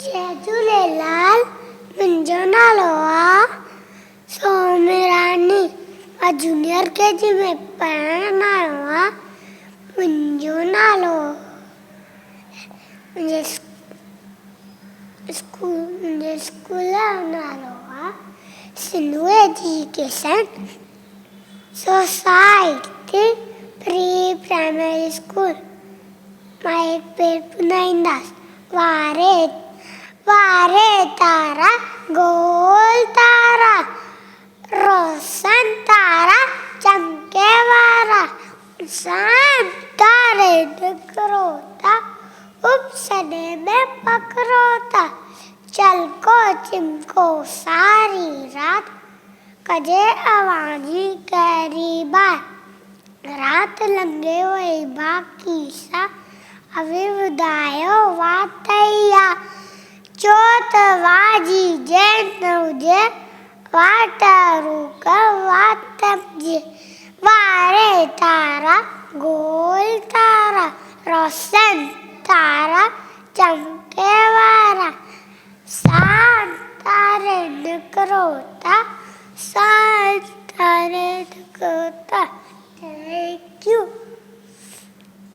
जय झूलेलाल। मुंहिंजो नालो आहे सौम्यरानी। मां जूनियर केजी में पढ़णु आयो आहियां। मुंहिंजो नालो मुंहिंजे स्कूल जो नालो आहे Sindhu education society pre primary school. मां एक पेड़ पुनाईंदासीं। वारे वारे तारा गोल तारा रोशन तारा चमके वारा शाम तारे डकरोता उपसने में पकड़ोता चल को चिमको सारी रात कजे आवाजी करी बार रात लंघे वई बाक़ी सा अभी ॿुधायो वातैया चोट वाजी जंहिं न हुजे वाट रूक वात जे वारे तारा गोल तारा रोशन तारा चमके वारा शाम तारे निकरोता शाम तारे निकरोता। Thank you.